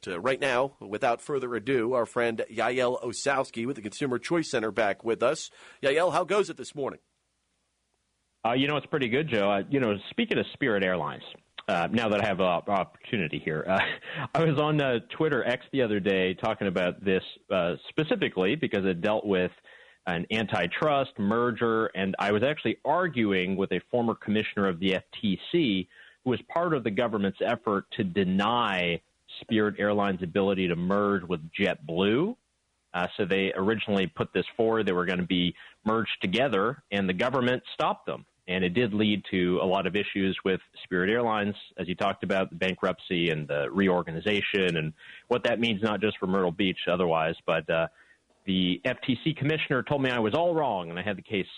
But right now, without further ado, our friend Yaël Ossowski with the Consumer Choice Center back with us. Yael, how goes it this morning? It's pretty good, Joe. Speaking of Spirit Airlines, now that I have an opportunity here, I was on Twitter X the other day talking about this specifically because it dealt with an antitrust merger, and I was actually arguing with a former commissioner of the FTC who was part of the government's effort to deny Spirit Airlines' ability to merge with JetBlue. So they originally put this forward. They were going to be merged together, and the government stopped them. And it did lead to a lot of issues with Spirit Airlines, as you talked about, the bankruptcy and the reorganization and what that means not just for Myrtle Beach otherwise. But the FTC commissioner told me I was all wrong, and I had the case,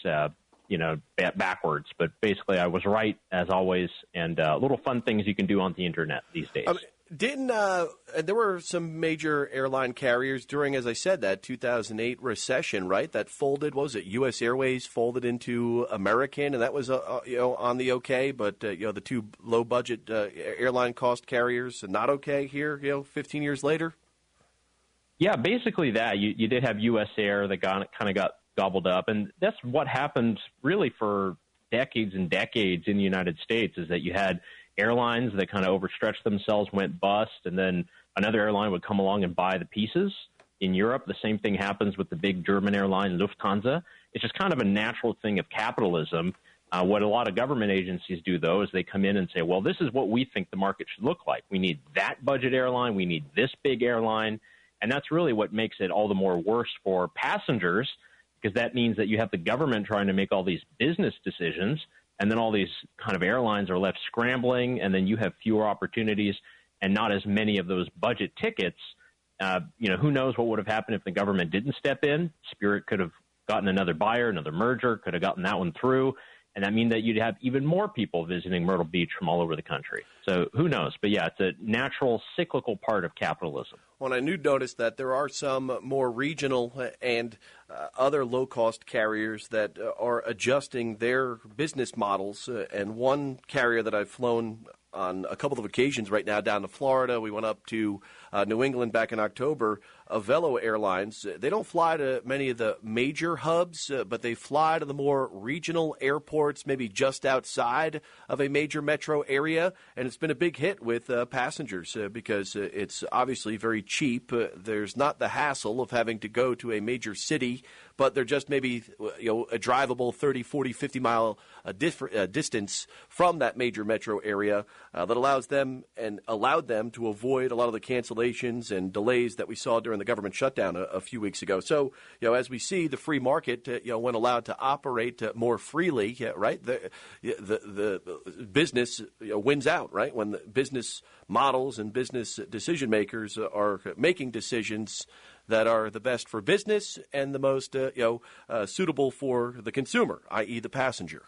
backwards. But basically I was right, as always, and little fun things you can do on the Internet these days. There were some major airline carriers during, as I said, that 2008 recession, right? That folded. What was it? U.S. Airways folded into American, and that was on the okay. But the two low budget airline cost carriers not okay here. 15 years later. Yeah, basically that. You did have U.S. Air that kind of got gobbled up, and that's what happened really for decades and decades in the United States. Is that you had airlines that kind of overstretched themselves, went bust, and then another airline would come along and buy the pieces. In Europe, the same thing happens with the big German airline, Lufthansa. It's just kind of a natural thing of capitalism. What a lot of government agencies do, though, is they come in and say, well, this is what we think the market should look like. We need that budget airline. We need this big airline. And that's really what makes it all the more worse for passengers, because that means that you have the government trying to make all these business decisions, and then all these kind of airlines are left scrambling, and then you have fewer opportunities and not as many of those budget tickets. Who knows what would have happened if the government didn't step in? Spirit could have gotten another buyer, another merger, could have gotten that one through, and that means that you'd have even more people visiting Myrtle Beach from all over the country. So who knows? But, yeah, it's a natural cyclical part of capitalism. Well, I do notice that there are some more regional and other low-cost carriers that are adjusting their business models. And one carrier that I've flown on a couple of occasions right now down to Florida, we went up to New England back in October, Velo Airlines. They don't fly to many of the major hubs, but they fly to the more regional airports, maybe just outside of a major metro area. And it's been a big hit with passengers because it's obviously very cheap. There's not the hassle of having to go to a major city, but they're just maybe a drivable 30, 40, 50-mile distance from that major metro area that allows them and allowed them to avoid a lot of the cancellations and delays that we saw during the government shutdown a few weeks ago. So, as we see the free market, when allowed to operate more freely, right, the business wins out, right, when the business models and business decision makers are making decisions that are the best for business and the most suitable for the consumer, i.e. the passenger.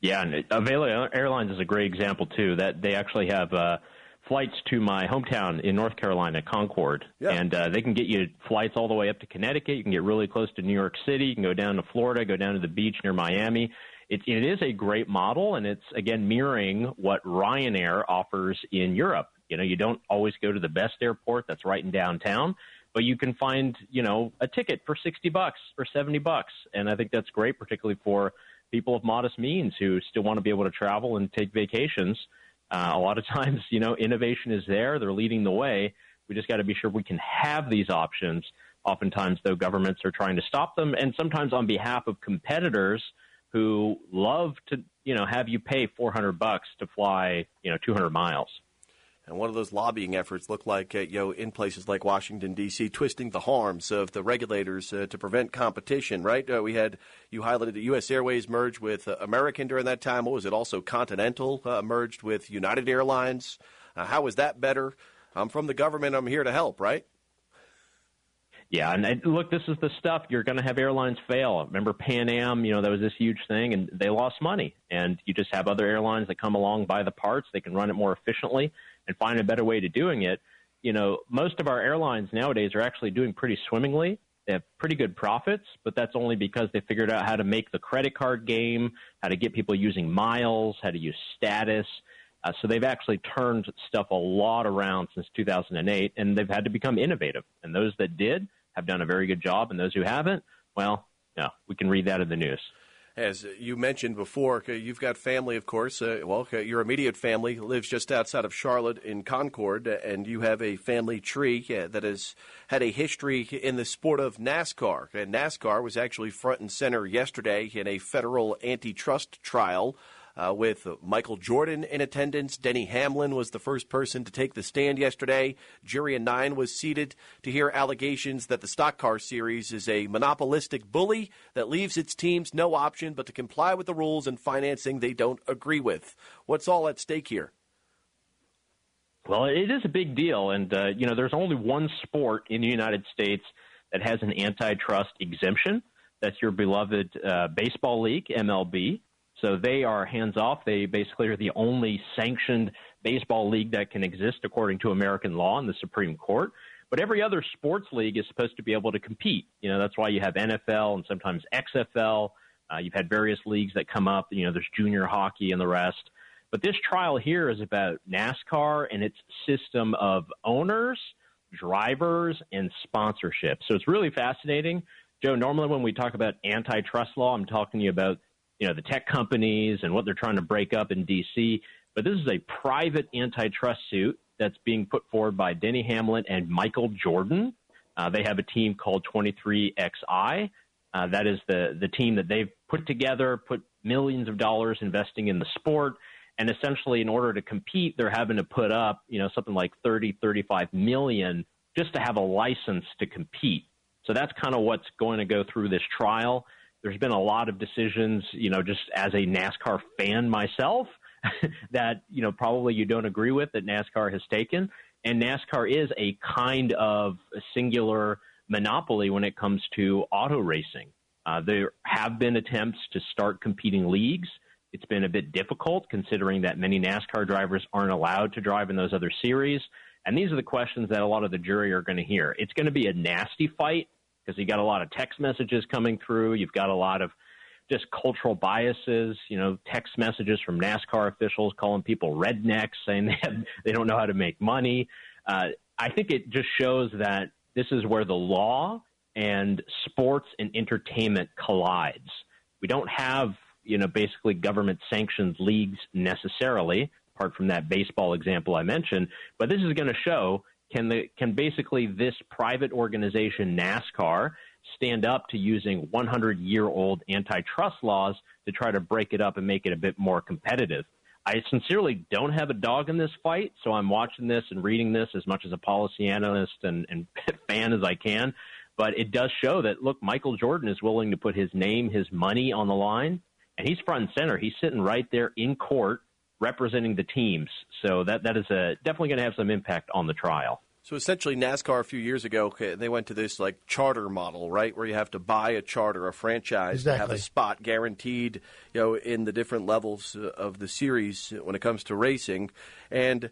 Yeah, and Velo Airlines is a great example, too, that they actually have flights to my hometown in North Carolina, Concord, and they can get you flights all the way up to Connecticut. You can get really close to New York City. You can go down to Florida, go down to the beach near Miami. It is a great model, and it's, again, mirroring what Ryanair offers in Europe. You don't always go to the best airport that's right in downtown, but you can find, a ticket for $60 or $70. And I think that's great, particularly for people of modest means who still want to be able to travel and take vacations. A lot of times, innovation is there. They're leading the way. We just got to be sure we can have these options. Oftentimes, though, governments are trying to stop them, and sometimes on behalf of competitors who love to, have you pay $400 to fly, 200 miles. And one of those lobbying efforts looked like, in places like Washington, D.C., twisting the arms of the regulators to prevent competition, right? You highlighted that U.S. Airways merged with American during that time. What was it? Also, Continental merged with United Airlines. How was that better? I'm from the government. I'm here to help, right? Yeah, and look, this is the stuff. You're going to have airlines fail. Remember Pan Am, that was this huge thing, and they lost money. And you just have other airlines that come along, buy the parts. They can run it more efficiently and find a better way to doing it. Most of our airlines nowadays are actually doing pretty swimmingly. They have pretty good profits, but that's only because they figured out how to make the credit card game, how to get people using miles, how to use status. So they've actually turned stuff a lot around since 2008, and they've had to become innovative. And those that did have done a very good job, and those who haven't, well, no, we can read that in the news. As you mentioned before, you've got family, of course. Your immediate family lives just outside of Charlotte in Concord, and you have a family tree that has had a history in the sport of NASCAR. And NASCAR was actually front and center yesterday in a federal antitrust trial with Michael Jordan in attendance. Denny Hamlin was the first person to take the stand yesterday. Jury of 9 was seated to hear allegations that the stock car series is a monopolistic bully that leaves its teams no option but to comply with the rules and financing they don't agree with. What's all at stake here? Well, it is a big deal, and there's only one sport in the United States that has an antitrust exemption. That's your beloved baseball league, MLB. So they are hands-off. They basically are the only sanctioned baseball league that can exist according to American law in the Supreme Court. But every other sports league is supposed to be able to compete. That's why you have NFL and sometimes XFL. You've had various leagues that come up. There's junior hockey and the rest. But this trial here is about NASCAR and its system of owners, drivers, and sponsorship. So it's really fascinating. Joe, normally when we talk about antitrust law, I'm talking to you about the tech companies and what they're trying to break up in D.C., but this is a private antitrust suit that's being put forward by Denny Hamlin and Michael Jordan. They have a team called 23XI. That is the team that they've put together, put millions of dollars investing in the sport, and essentially in order to compete, they're having to put up, something like 35 million just to have a license to compete. So that's kind of what's going to go through this trial. There's been a lot of decisions, just as a NASCAR fan myself, that, probably you don't agree with that NASCAR has taken. And NASCAR is a kind of a singular monopoly when it comes to auto racing. There have been attempts to start competing leagues. It's been a bit difficult considering that many NASCAR drivers aren't allowed to drive in those other series. And these are the questions that a lot of the jury are going to hear. It's going to be a nasty fight, because you got a lot of text messages coming through. You've got a lot of just cultural biases, text messages from NASCAR officials calling people rednecks, saying they don't know how to make money. I think it just shows that this is where the law and sports and entertainment collides. We don't have, basically government-sanctioned leagues necessarily, apart from that baseball example I mentioned, but this is going to show Can basically this private organization, NASCAR, stand up to using 100-year-old antitrust laws to try to break it up and make it a bit more competitive? I sincerely don't have a dog in this fight, so I'm watching this and reading this as much as a policy analyst and fan as I can. But it does show that, look, Michael Jordan is willing to put his name, his money on the line, and he's front and center. He's sitting right there in court representing the teams. So that is definitely going to have some impact on the trial. So essentially NASCAR a few years ago, they went to this charter model, right, where you have to buy a charter, a franchise, to have a spot guaranteed, in the different levels of the series when it comes to racing. And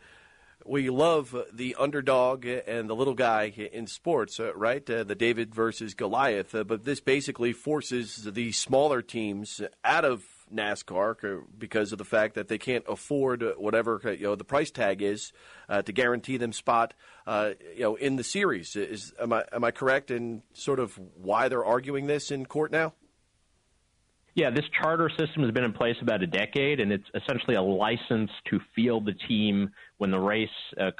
we love the underdog and the little guy in sports, right, the David versus Goliath. But this basically forces the smaller teams out of NASCAR because of the fact that they can't afford whatever the price tag is to guarantee them spot in the series. Am I correct in sort of why they're arguing this in court now? Yeah, this charter system has been in place about a decade, and it's essentially a license to field the team when the race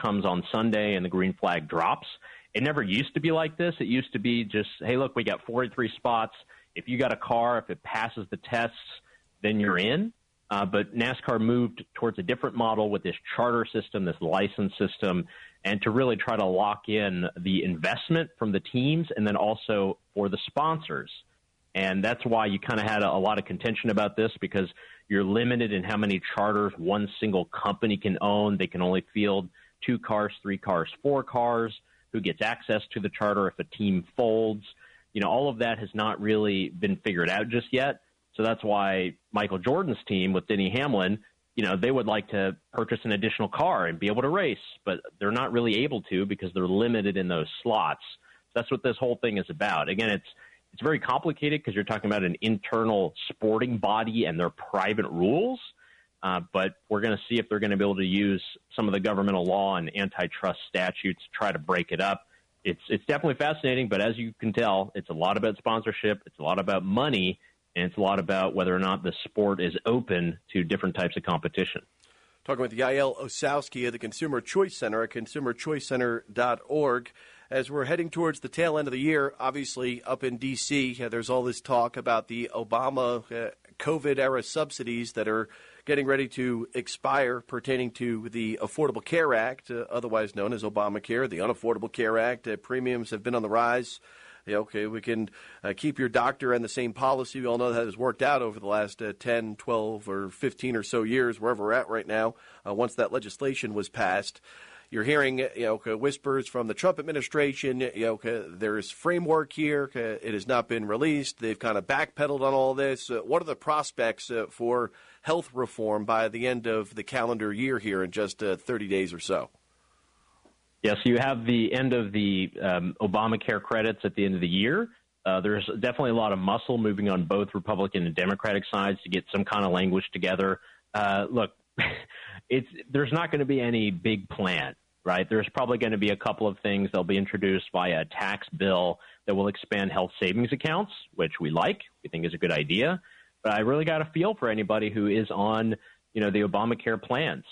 comes on Sunday and the green flag drops. It never used to be like this. It used to be just, hey, look, we got 43 spots. If you got a car, if it passes the tests, then you're in. But NASCAR moved towards a different model with this charter system, this license system, and to really try to lock in the investment from the teams and then also for the sponsors. And that's why you kind of had a lot of contention about this, because you're limited in how many charters one single company can own. They can only field 2 cars, 3 cars, 4 cars. Who gets access to the charter if a team folds? All of that has not really been figured out just yet. So that's why Michael Jordan's team with Denny Hamlin, they would like to purchase an additional car and be able to race, but they're not really able to because they're limited in those slots. So that's what this whole thing is about. Again, it's very complicated because you're talking about an internal sporting body and their private rules. But we're going to see if they're going to be able to use some of the governmental law and antitrust statutes to try to break it up. It's definitely fascinating, but as you can tell, it's a lot about sponsorship, it's a lot about money, and it's a lot about whether or not the sport is open to different types of competition. Talking with Yaël Ossowski of the Consumer Choice Center at consumerchoicecenter.org. As we're heading towards the tail end of the year, obviously up in D.C., there's all this talk about the Obama COVID-era subsidies that are getting ready to expire pertaining to the Affordable Care Act, otherwise known as Obamacare, the Unaffordable Care Act. Premiums have been on the rise. Okay, we can keep your doctor and the same policy. We all know that has worked out over the last 10, 12, or 15 or so years, wherever we're at right now, once that legislation was passed. You're hearing, whispers from the Trump administration. There's framework here. It has not been released. They've kind of backpedaled on all this. What are the prospects for health reform by the end of the calendar year here in just 30 days or so? Yeah, so you have the end of the Obamacare credits at the end of the year. There's definitely a lot of muscle moving on both Republican and Democratic sides to get some kind of language together. Look, there's not going to be any big plan, right? There's probably going to be a couple of things that'll be introduced via a tax bill that will expand health savings accounts, which we think is a good idea. But I really got a feel for anybody who is on the Obamacare plans.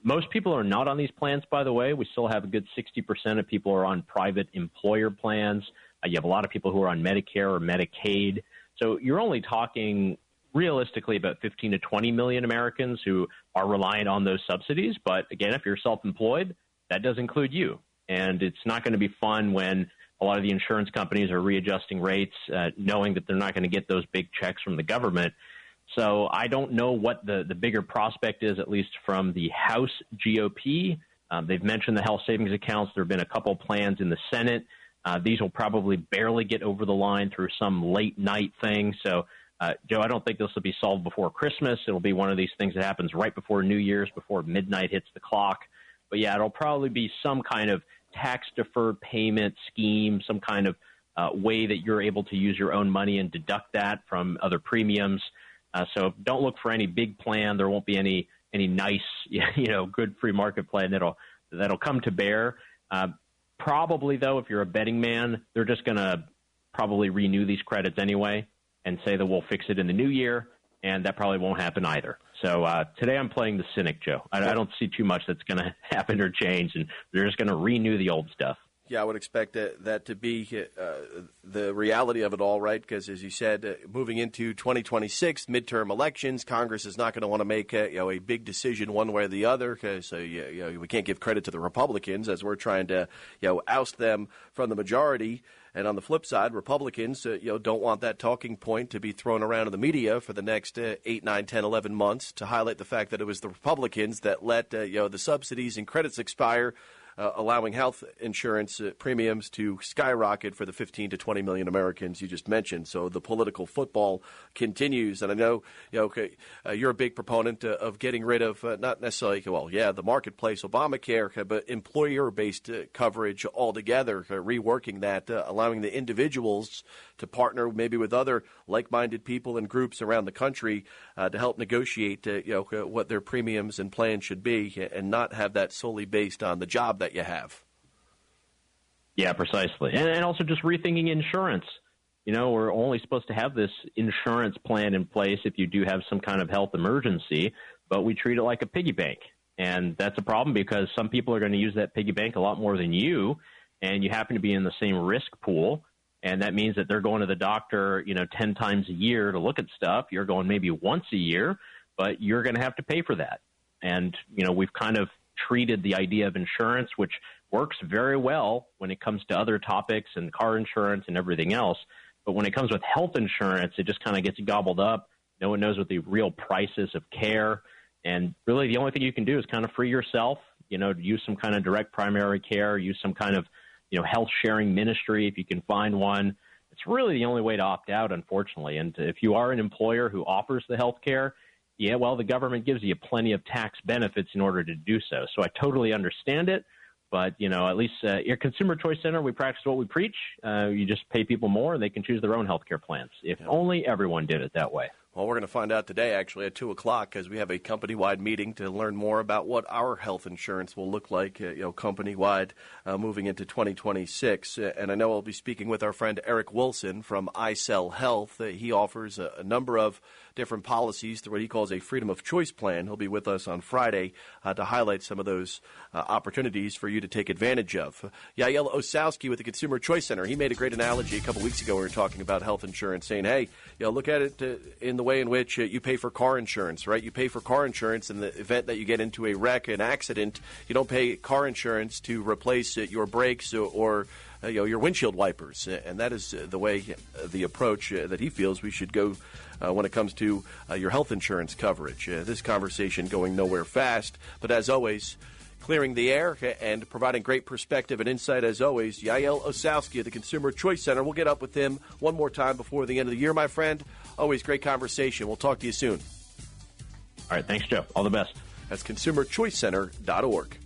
Most people are not on these plans, by the way. We still have a good 60% of people are on private employer plans. You have a lot of people who are on Medicare or Medicaid. So you're only talking realistically about 15 to 20 million Americans who are reliant on those subsidies. But again, if you're self-employed, that does include you. And it's not going to be fun when a lot of the insurance companies are readjusting rates, knowing that they're not going to get those big checks from the government. So I don't know what the bigger prospect is, at least from the House GOP. They've mentioned the health savings accounts. There have been a couple plans in the Senate. These will probably barely get over the line through some late night thing. So, Joe, I don't think this will be solved before Christmas. It'll be one of these things that happens right before New Year's, before midnight hits the clock. But, yeah, it'll probably be some kind of tax-deferred payment scheme, some kind of way that you're able to use your own money and deduct that from other premiums. So don't look for any big plan. There won't be any nice, good free market plan that'll come to bear. Probably, though, if you're a betting man, they're just going to probably renew these credits anyway and say that we'll fix it in the new year, and that probably won't happen either. So today I'm playing the cynic, Joe. I don't see too much that's going to happen or change, and they're just going to renew the old stuff. Yeah, I would expect that to be the reality of it all, right? Because, as you said, moving into 2026 midterm elections, Congress is not going to want to make a big decision one way or the other. Because we can't give credit to the Republicans as we're trying to oust them from the majority. And on the flip side, Republicans don't want that talking point to be thrown around in the media for the next 8, 9, 10, 11 months to highlight the fact that it was the Republicans that let the subsidies and credits expire, allowing health insurance premiums to skyrocket for the 15 to 20 million Americans you just mentioned. So the political football continues. And I know you're a big proponent of getting rid of not necessarily, the marketplace, Obamacare, but employer-based coverage altogether, reworking that, allowing the individuals to partner maybe with other like-minded people and groups around the country to help negotiate what their premiums and plans should be and not have that solely based on the job that you have. Yeah, precisely. And also just rethinking insurance. We're only supposed to have this insurance plan in place if you do have some kind of health emergency, but we treat it like a piggy bank. And that's a problem because some people are going to use that piggy bank a lot more than you, and you happen to be in the same risk pool. And that means that they're going to the doctor, 10 times a year to look at stuff. You're going maybe once a year, but you're going to have to pay for that. And, we've kind of treated the idea of insurance, which works very well when it comes to other topics and car insurance and everything else. But when it comes with health insurance, it just kind of gets gobbled up. No one knows what the real price is of care. And really the only thing you can do is kind of free yourself, use some kind of direct primary care, use some kind of, health sharing ministry if you can find one. It's really the only way to opt out, unfortunately. And if you are an employer who offers the health care, the government gives you plenty of tax benefits in order to do so. So I totally understand it. But, at least your Consumer Choice Center, we practice what we preach. You just pay people more and they can choose their own health care plans. If only everyone did it that way. Well, we're going to find out today, actually, at 2 o'clock, because we have a company-wide meeting to learn more about what our health insurance will look like, company-wide, moving into 2026. And I know I'll be speaking with our friend Eric Wilson from iCell Health. He offers a number of different policies through what he calls a freedom of choice plan. He'll be with us on Friday to highlight some of those opportunities for you to take advantage of. Yaël Ossowski with the Consumer Choice Center, he made a great analogy a couple weeks ago when we were talking about health insurance, saying, hey, look at it in the way in which you pay for car insurance, right? You pay for car insurance in the event that you get into a wreck, an accident. You don't pay car insurance to replace your brakes or your windshield wipers. And that is the way, the approach that he feels we should go when it comes to your health insurance coverage. This conversation going nowhere fast, but as always, clearing the air and providing great perspective and insight as always. Yaël Ossowski at the Consumer Choice Center. We'll get up with him one more time before the end of the year, my friend. Always great conversation. We'll talk to you soon. All right. Thanks, Joe. All the best. That's consumerchoicecenter.org.